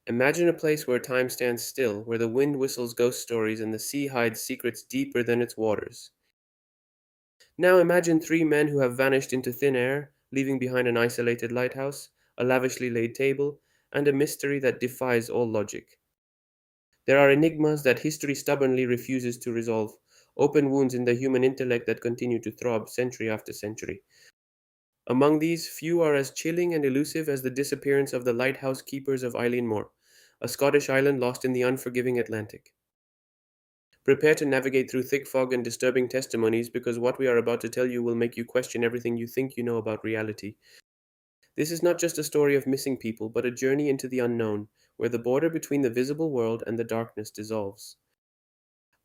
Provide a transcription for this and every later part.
Imagine a place where time stands still, where the wind whistles ghost stories and the sea hides secrets deeper than its waters. Now imagine three men who have vanished into thin air, leaving behind an isolated lighthouse, a lavishly laid table, and a mystery that defies all logic. There are enigmas that history stubbornly refuses to resolve, open wounds in the human intellect that continue to throb century after century. Among these, few are as chilling and elusive as the disappearance of the lighthouse keepers of Eilean Mor, a Scottish island lost in the unforgiving Atlantic. Prepare to navigate through thick fog and disturbing testimonies because what we are about to tell you will make you question everything you think you know about reality. This is not just a story of missing people, but a journey into the unknown, where the border between the visible world and the darkness dissolves.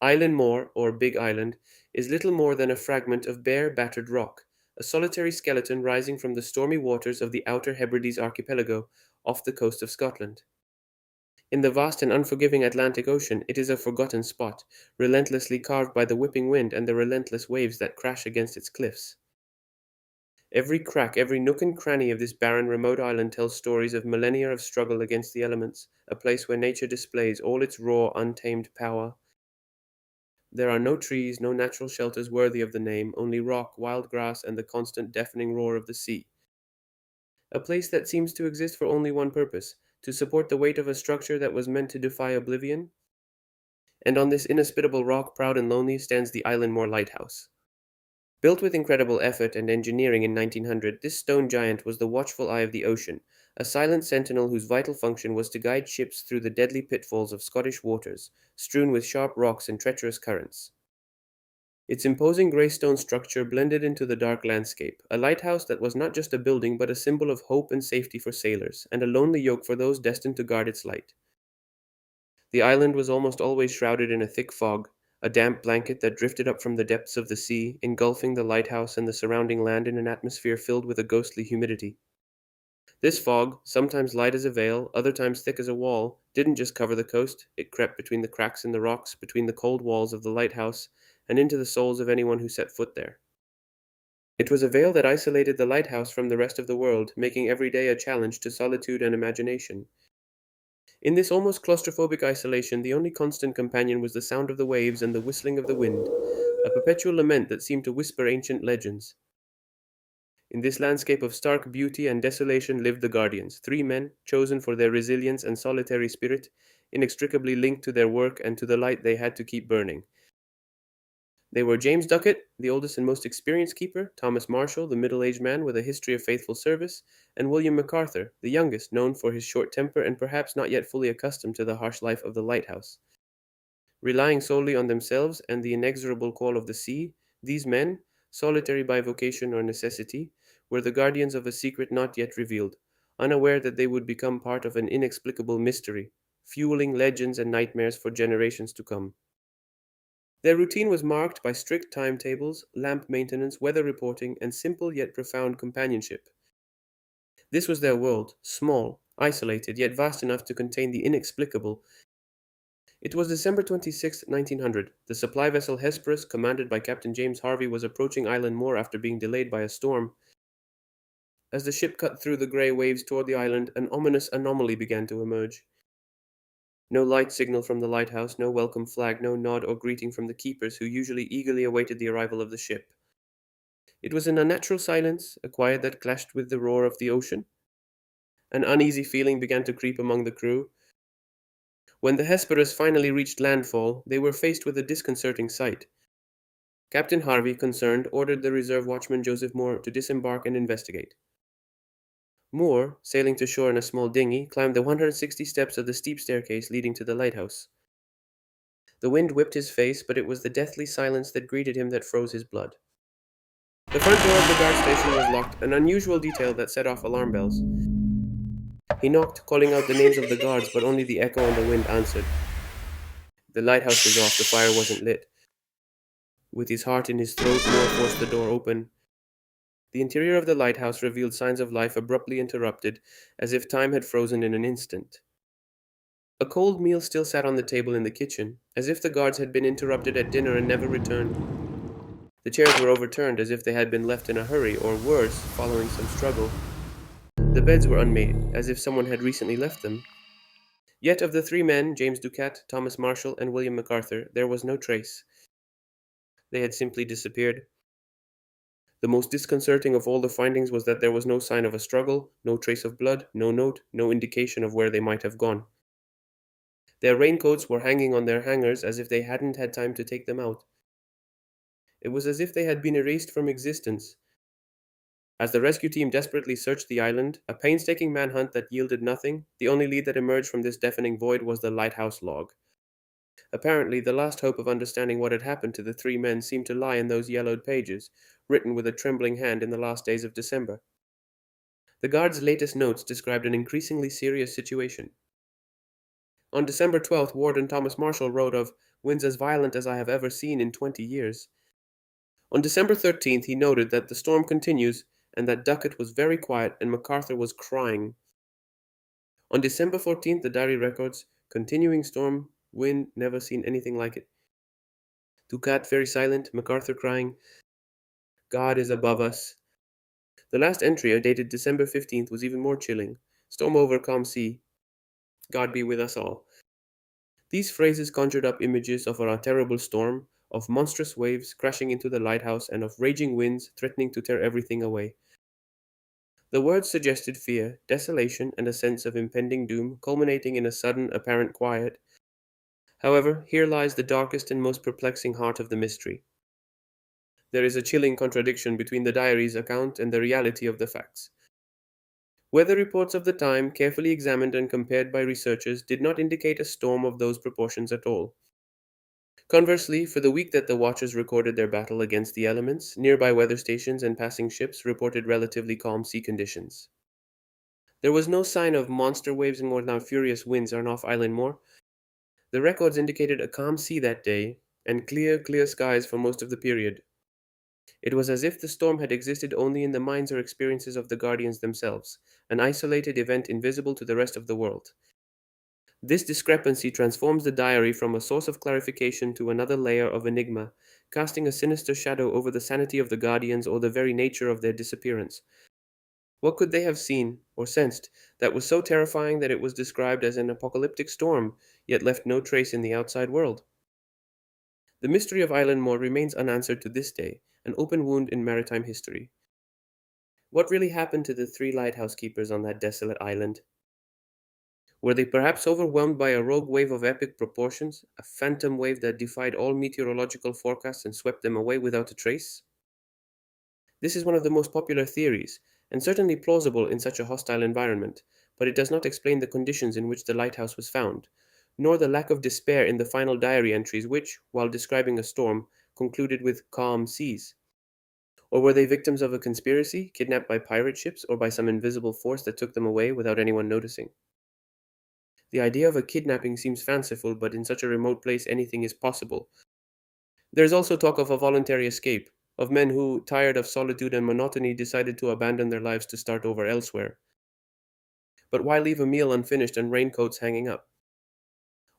Eilean Mor, or Big Island, is little more than a fragment of bare, battered rock, a solitary skeleton rising from the stormy waters of the Outer Hebrides archipelago off the coast of Scotland. In the vast and unforgiving Atlantic Ocean, it is a forgotten spot, relentlessly carved by the whipping wind and the relentless waves that crash against its cliffs. Every crack, every nook and cranny of this barren, remote island tells stories of millennia of struggle against the elements, a place where nature displays all its raw, untamed power. There are no trees, no natural shelters worthy of the name, only rock, wild grass, and the constant deafening roar of the sea. A place that seems to exist for only one purpose, to support the weight of a structure that was meant to defy oblivion. And on this inhospitable rock, proud and lonely, stands the Eilean Mor lighthouse. Built with incredible effort and engineering in 1900, this stone giant was the watchful eye of the ocean, a silent sentinel whose vital function was to guide ships through the deadly pitfalls of Scottish waters, strewn with sharp rocks and treacherous currents. Its imposing grey stone structure blended into the dark landscape, a lighthouse that was not just a building but a symbol of hope and safety for sailors, and a lonely yoke for those destined to guard its light. The island was almost always shrouded in a thick fog, a damp blanket that drifted up from the depths of the sea, engulfing the lighthouse and the surrounding land in an atmosphere filled with a ghostly humidity. This fog, sometimes light as a veil, other times thick as a wall, didn't just cover the coast, it crept between the cracks in the rocks, between the cold walls of the lighthouse, and into the souls of anyone who set foot there. It was a veil that isolated the lighthouse from the rest of the world, making every day a challenge to solitude and imagination. In this almost claustrophobic isolation, the only constant companion was the sound of the waves and the whistling of the wind, a perpetual lament that seemed to whisper ancient legends. In this landscape of stark beauty and desolation lived the Guardians, three men, chosen for their resilience and solitary spirit, inextricably linked to their work and to the light they had to keep burning. They were James Duckett, the oldest and most experienced keeper, Thomas Marshall, the middle-aged man with a history of faithful service, and William MacArthur, the youngest, known for his short temper and perhaps not yet fully accustomed to the harsh life of the lighthouse. Relying solely on themselves and the inexorable call of the sea, these men, solitary by vocation or necessity, were the guardians of a secret not yet revealed, unaware that they would become part of an inexplicable mystery, fueling legends and nightmares for generations to come. Their routine was marked by strict timetables, lamp maintenance, weather reporting, and simple yet profound companionship. This was their world, small, isolated, yet vast enough to contain the inexplicable. It was December 26, 1900. The supply vessel Hesperus, commanded by Captain James Harvey, was approaching Eilean Mor after being delayed by a storm. As the ship cut through the grey waves toward the island, an ominous anomaly began to emerge. No light signal from the lighthouse, no welcome flag, no nod or greeting from the keepers who usually eagerly awaited the arrival of the ship. It was an unnatural silence, a quiet that clashed with the roar of the ocean. An uneasy feeling began to creep among the crew. When the Hesperus finally reached landfall, they were faced with a disconcerting sight. Captain Harvey, concerned, ordered the reserve watchman Joseph Moore to disembark and investigate. Moore, sailing to shore in a small dinghy, climbed the 160 steps of the steep staircase leading to the lighthouse. The wind whipped his face, but it was the deathly silence that greeted him that froze his blood. The front door of the guard station was locked, an unusual detail that set off alarm bells. He knocked, calling out the names of the guards, but only the echo and the wind answered. The lighthouse was off, the fire wasn't lit. With his heart in his throat, Moore forced the door open. The interior of the lighthouse revealed signs of life abruptly interrupted, as if time had frozen in an instant. A cold meal still sat on the table in the kitchen, as if the guards had been interrupted at dinner and never returned. The chairs were overturned as if they had been left in a hurry, or worse, following some struggle. The beds were unmade, as if someone had recently left them. Yet of the three men, James Ducat, Thomas Marshall, and William MacArthur, there was no trace. They had simply disappeared. The most disconcerting of all the findings was that there was no sign of a struggle, no trace of blood, no note, no indication of where they might have gone. Their raincoats were hanging on their hangers as if they hadn't had time to take them out. It was as if they had been erased from existence. As the rescue team desperately searched the island, a painstaking manhunt that yielded nothing, the only lead that emerged from this deafening void was the lighthouse log. Apparently, the last hope of understanding what had happened to the three men seemed to lie in those yellowed pages, written with a trembling hand in the last days of December. The guard's latest notes described an increasingly serious situation. On December 12th, Warden Thomas Marshall wrote of winds as violent as I have ever seen in 20 years. On December 13th, he noted that the storm continues and that Ducat was very quiet and MacArthur was crying. On December 14th, the diary records continuing storm, wind, never seen anything like it. Ducat very silent, MacArthur crying, God is above us. The last entry, dated December 15th, was even more chilling. Storm over, calm sea. God be with us all. These phrases conjured up images of a terrible storm, of monstrous waves crashing into the lighthouse, and of raging winds threatening to tear everything away. The words suggested fear, desolation, and a sense of impending doom, culminating in a sudden, apparent quiet. However, here lies the darkest and most perplexing heart of the mystery. There is a chilling contradiction between the diary's account and the reality of the facts. Weather reports of the time, carefully examined and compared by researchers, did not indicate a storm of those proportions at all. Conversely, for the week that the watchers recorded their battle against the elements, nearby weather stations and passing ships reported relatively calm sea conditions. There was no sign of monster waves and more now furious winds on off Eilean Mor. The records indicated a calm sea that day and clear skies for most of the period. It was as if the storm had existed only in the minds or experiences of the guardians themselves, an isolated event invisible to the rest of the world. This discrepancy transforms the diary from a source of clarification to another layer of enigma, casting a sinister shadow over the sanity of the guardians or the very nature of their disappearance. What could they have seen or sensed that was so terrifying that it was described as an apocalyptic storm, yet left no trace in the outside world? The mystery of Eilean Mor remains unanswered to this day, an open wound in maritime history. What really happened to the three lighthouse keepers on that desolate island? Were they perhaps overwhelmed by a rogue wave of epic proportions, a phantom wave that defied all meteorological forecasts and swept them away without a trace? This is one of the most popular theories, and certainly plausible in such a hostile environment, but it does not explain the conditions in which the lighthouse was found, nor the lack of despair in the final diary entries which, while describing a storm, concluded with calm seas. Or were they victims of a conspiracy, kidnapped by pirate ships or by some invisible force that took them away without anyone noticing? The idea of a kidnapping seems fanciful, but in such a remote place anything is possible. There is also talk of a voluntary escape, of men who, tired of solitude and monotony, decided to abandon their lives to start over elsewhere. But why leave a meal unfinished and raincoats hanging up?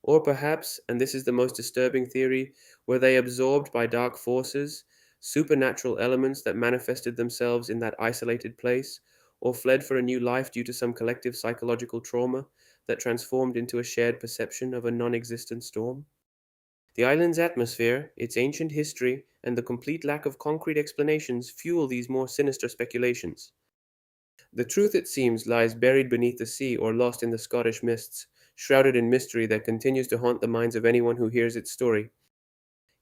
Or perhaps, and this is the most disturbing theory, were they absorbed by dark forces, supernatural elements that manifested themselves in that isolated place, or fled for a new life due to some collective psychological trauma that transformed into a shared perception of a non existent storm? The island's atmosphere, its ancient history, and the complete lack of concrete explanations fuel these more sinister speculations. The truth, it seems, lies buried beneath the sea or lost in the Scottish mists, shrouded in mystery that continues to haunt the minds of anyone who hears its story.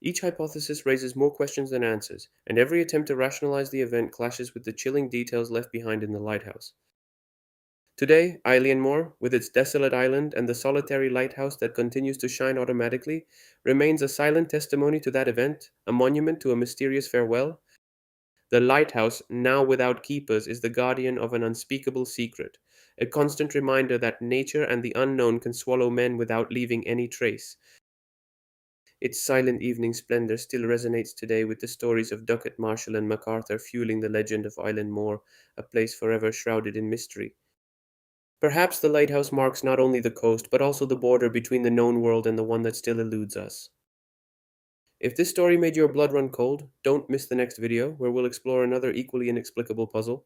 Each hypothesis raises more questions than answers, and every attempt to rationalize the event clashes with the chilling details left behind in the lighthouse. Today, Eilean Mor, with its desolate island and the solitary lighthouse that continues to shine automatically, remains a silent testimony to that event, a monument to a mysterious farewell. The lighthouse, now without keepers, is the guardian of an unspeakable secret, a constant reminder that nature and the unknown can swallow men without leaving any trace. Its silent evening splendor still resonates today with the stories of Ducat, Marshall, and MacArthur, fueling the legend of Eilean Mor, a place forever shrouded in mystery. Perhaps the lighthouse marks not only the coast, but also the border between the known world and the one that still eludes us. If this story made your blood run cold, don't miss the next video, where we'll explore another equally inexplicable puzzle.